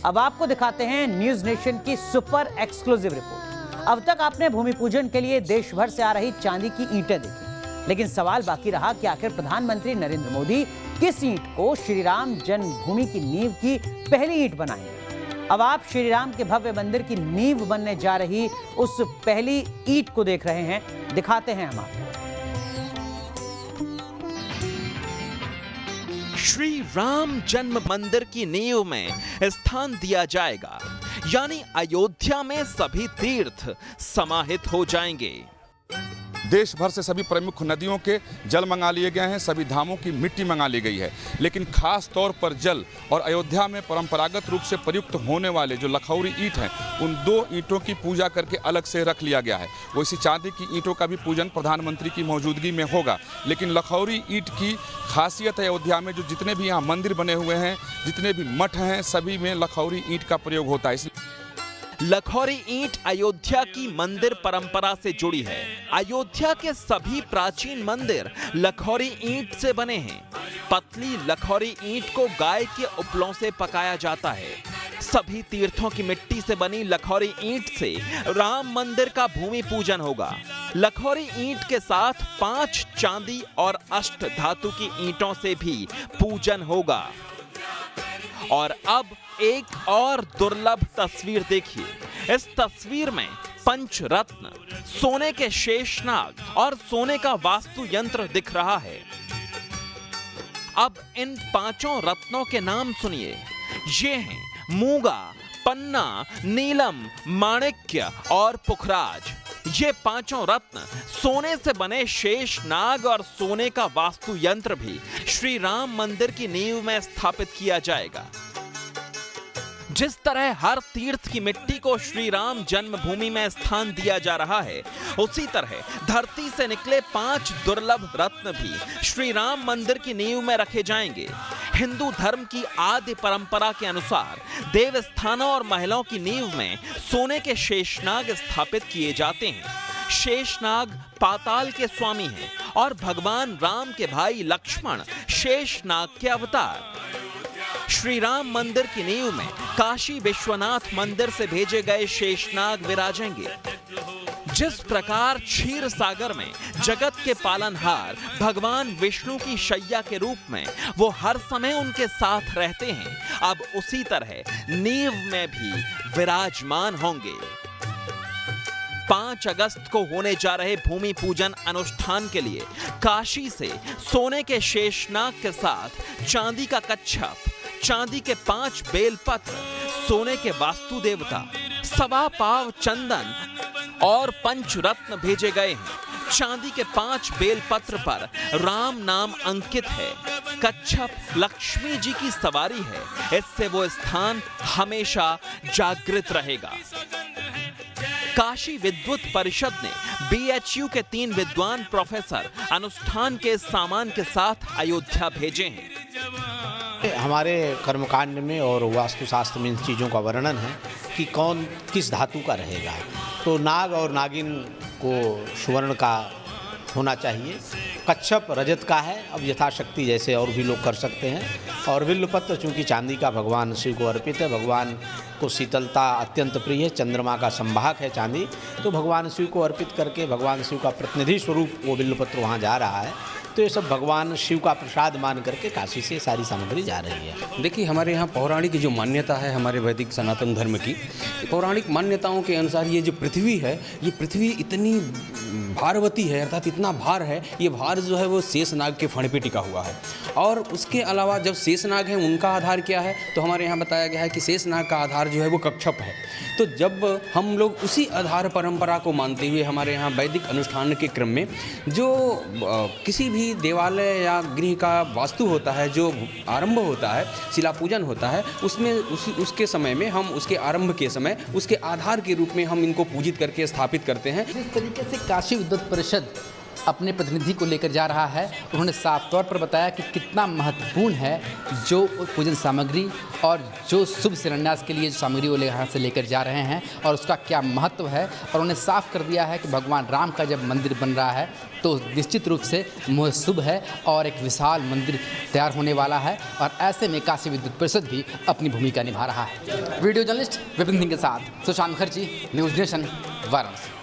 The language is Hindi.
अब आपको दिखाते हैं न्यूज नेशन की सुपर एक्सक्लूसिव रिपोर्ट। अब तक आपने भूमि पूजन के लिए देश भर से आ रही चांदी की ईंटें देखी, लेकिन सवाल बाकी रहा कि आखिर प्रधानमंत्री नरेंद्र मोदी किस ईंट को श्री राम जन्मभूमि की नींव की पहली ईंट बनाएंगे। अब आप श्री राम के भव्य मंदिर की नींव बनने जा रही उस पहली ईंट को देख रहे हैं, दिखाते हैं हम आपको। श्री राम जन्म मंदिर की नींव में स्थान दिया जाएगा, यानी अयोध्या में सभी तीर्थ समाहित हो जाएंगे। देश भर से सभी प्रमुख नदियों के जल मंगा लिए गए हैं, सभी धामों की मिट्टी मंगा ली गई है, लेकिन खास तौर पर जल और अयोध्या में परंपरागत रूप से प्रयुक्त होने वाले जो लखौरी ईंट हैं, उन 2 ईंटों की पूजा करके अलग से रख लिया गया है। वैसी चांदी की ईंटों का भी पूजन प्रधानमंत्री की मौजूदगी में होगा, लेकिन लखौरी ईंट की खासियत है अयोध्या में जो जितने भी यहाँ मंदिर बने हुए हैं, जितने भी मठ हैं, सभी में लखौरी ईंट का प्रयोग होता है। लखौरी ईंट अयोध्या की मंदिर परंपरा से जुड़ी है। अयोध्या के सभी प्राचीन मंदिर लखौरी ईंट से बने हैं। पतली लखौरी ईंट को गाय के उपलों से पकाया जाता है। सभी तीर्थों की मिट्टी से बनी लखौरी ईंट से राम मंदिर का भूमि पूजन होगा। लखौरी ईंट के साथ 5 चांदी और अष्ट धातु की ईंटों से भी पूजन होगा। और अब एक और दुर्लभ तस्वीर देखिए। इस तस्वीर में पंचरत्न, सोने के शेषनाग और सोने का वास्तु यंत्र दिख रहा है। अब इन 5 रत्नों के नाम सुनिए। ये हैं मूंगा, पन्ना, नीलम, माणिक्य और पुखराज। ये 5 रत्न, सोने से बने शेषनाग और सोने का वास्तु यंत्र भी श्री राम मंदिर की नींव में स्थापित किया जाएगा। जिस तरह हर तीर्थ की मिट्टी को श्री राम जन्मभूमि में स्थान दिया जा रहा है, उसी तरह धरती से निकले 5 दुर्लभ रत्न भी श्री राम मंदिर की नींव में रखे जाएंगे। हिंदू धर्म की आदि परंपरा के अनुसार देव स्थानों और महलों की नींव में सोने के शेषनाग स्थापित किए जाते हैं। शेषनाग पाताल के स्वामी हैं और भगवान राम के भाई लक्ष्मण शेषनाग के अवतार। श्री राम मंदिर की नींव में काशी विश्वनाथ मंदिर से भेजे गए शेषनाग विराजेंगे। जिस प्रकार क्षीर सागर में जगत के पालनहार भगवान विष्णु की शैया के रूप में वो हर समय उनके साथ रहते हैं, अब उसी तरह नींव में भी विराजमान होंगे। 5 अगस्त को होने जा रहे भूमि पूजन अनुष्ठान के लिए काशी से सोने के शेषनाग के साथ चांदी का कच्छप, चांदी के 5 बेलपत्र, सोने के वास्तु देवता, 1.25 पाव चंदन और पंचरत्न भेजे गए हैं। चांदी के 5 बेलपत्र पर राम नाम अंकित है। कच्छप लक्ष्मी जी की सवारी है, इससे वो स्थान हमेशा जागृत रहेगा। काशी विद्वत परिषद ने BHU के 3 विद्वान प्रोफेसर अनुष्ठान के सामान के साथ अयोध्या भेजे हैं। हमारे कर्मकांड में और वास्तुशास्त्र में इन चीज़ों का वर्णन है कि कौन किस धातु का रहेगा। तो नाग और नागिन को स्वर्ण का होना चाहिए। कच्छप रजत का है, अब यथाशक्ति जैसे और भी लोग कर सकते हैं। और बिल्वपत्र चूँकि चांदी का भगवान शिव को अर्पित है, भगवान को शीतलता अत्यंत प्रिय है, चंद्रमा का संवाहक है चांदी, तो भगवान शिव को अर्पित करके भगवान शिव का प्रतिनिधि स्वरूप वो बिल्वपत्र वहाँ जा रहा है। तो ये सब भगवान शिव का प्रसाद मान करके काशी से सारी सामग्री जा रही है। देखिए, हमारे यहाँ पौराणिक जो मान्यता है हमारे वैदिक सनातन धर्म की, पौराणिक मान्यताओं के अनुसार ये जो पृथ्वी है, ये पृथ्वी इतनी भारवती है, अर्थात इतना भार है, ये भार जो है वो शेषनाग के फण पे टिका हुआ है। और उसके अलावा जब शेषनाग है उनका आधार क्या है, तो हमारे यहाँ बताया गया है कि शेषनाग का आधार जो है वो कच्छप है। तो जब हम लोग उसी आधार परंपरा को मानते हुए हमारे यहाँ वैदिक अनुष्ठान के क्रम में जो किसी भी देवालय या गृह का वास्तु होता है, जो आरंभ होता है, शिला पूजन होता है, उसमें उसके समय में हम उसके आरंभ के समय उसके आधार के रूप में हम इनको पूजित करके स्थापित करते हैं। जिस तरीके से काशी विद्वत परिषद अपने प्रतिनिधि को लेकर जा रहा है, उन्होंने साफ तौर पर बताया कि कितना महत्वपूर्ण है जो पूजन सामग्री और जो शुभ शिलान्यास के लिए जो सामग्री वो यहाँ से लेकर जा रहे हैं और उसका क्या महत्व है। और उन्हें साफ कर दिया है कि भगवान राम का जब मंदिर बन रहा है तो निश्चित रूप से शुभ है और एक विशाल मंदिर तैयार होने वाला है, और ऐसे में काशी विद्युत परिषद भी अपनी भूमिका निभा रहा है। वीडियो जर्नलिस्ट विपिन सिंह के साथ सुशांत मुखर्जी, न्यूज़ नेशन, वाराणसी।